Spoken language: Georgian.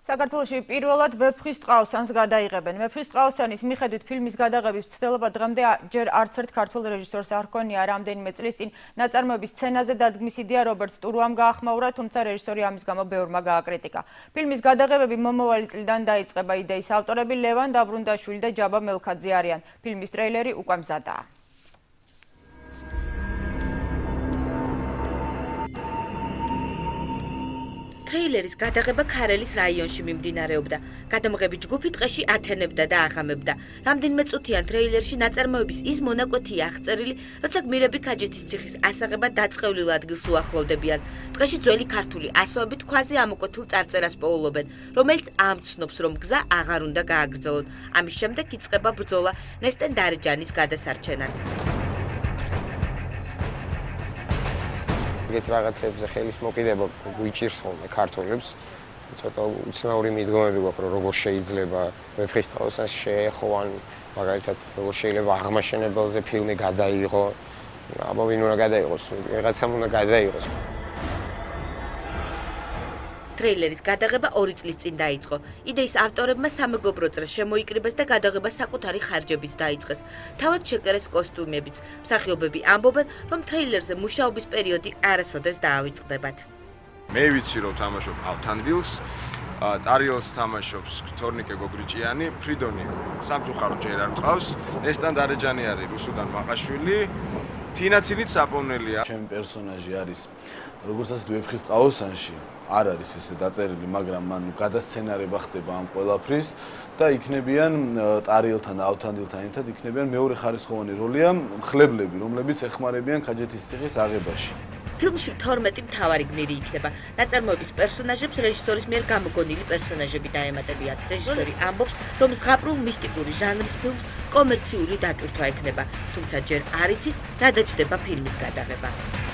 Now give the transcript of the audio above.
საქართველოში პირველად ვეფხვის ტყავსანს გადაიღებენ. ვეფხვის ტყავსანის მიხედვით ფილმის გადაღების მცდელობა დღემდე ჯერ არც ერთ ქართველ რეჟისორს არ ჰქონია. რამდენიმე წლის წინ ნაწარმოების სცენაზე დადგმის იდეა რობერტ სტურუამ გაახმაურა, თუმცა რეჟისორი ამის გამო ბევრმა გააკრიტიკა. ფილმის გადაღებები მომავალი წლიდან დაიწყება. იდეის ავტორები ლევან დაბრუნდაშვილი და ჯაბა მელქაძე არიან. ფილმის ტრეილერი უკვე მზადაა. ტრეილერის გადაღება ქარელის რაიონში მიმდინარეობდა. გადამღები ჯგუფი ტყეში ათენებდა და აღამებდა. რამდენიმე წუთიან ტრეილერში ნაწარმოების ის მონაკვეთია აღწერილი, როცა გმირები ქაჯეთის ციხის ასაღებად დაწყევლილ ადგილს უახლოვდებიან. ტყეში ძველი ქართული ასოებით ქვაზე ამოკვეთილ წარწერას პოულობენ, რომელიც ამცნობს, რომ გზა აღარ უნდა გააგრძელონ. ამის შემდეგ იწყება ბრძოლა ნესტენ დარეჯანის გადასარჩენად. ეგეთ რაღაცებზე ხელის მოკიდება გვიჭირს ხოლმე ქართველებს. ცოტა უცნაური მიდგომები გვაქვს, რომ როგორ შეიძლება ვეფხვის ტყავსანს შეეხო, ან მაგალითად როგორ შეიძლება აღმაშენებელზე ფილმი გადაიღო. აბა ვინ უნდა გადაიღოს? რაღაცამ უნდა გადაიღოს. ტრეილერის გადაღება 2 წლის წინ დაიწყო. იდეის ავტორებმა სამეგობრო წრეს შემოიკრიბეს და გადაღება საკუთარი ხარჯებით დაიწყეს. თავად შეკერეს კოსტუმებიც. მსახიობები ამბობენ, რომ ტრეილერზე მუშაობის პერიოდი არასოდეს დაავიწყდებათ. მე ვიცი, რომ თამაშობ ავთანდილს, ტარიელს თამაშობს თორნიკე გოგრიჭიანი, ფრიდონი სამწუხარო ჯერ არ მყავს, ნესტან დარეჯანი არის რუსუდან მაყაშვილი, თინათინით საპოვნელია. ჩემი პერსონაჟი არის როგორცაც ვეფხვის ტყავსანში არ არის ესე დაწერილი, მაგრამ მან გადასცენარება ხდება ამ ყველაფრის და იქნებიან ტარიელთან და ავთანდილთან ერთად იქნებიან მეორე ხარისხოვანი როლია მხლებლები, რომლებიც ეხმარებიან ქაჯეთის ციხის აღებაში. ფილმში 12 მთავარი გმირი იქნება. ნაწარმოების პერსონაჟებს რეჟისორის მიერ გამოგონილი პერსონაჟები დაემატებიან. რეჟისორი ამბობს, რომ ზღაპრულ მისტიკური ჟანრის ფილმს კომერციული დატვირთვა ექნება, თუმცა ჯერ არ იცის, რა დაჯდება ფილმის გადაღება.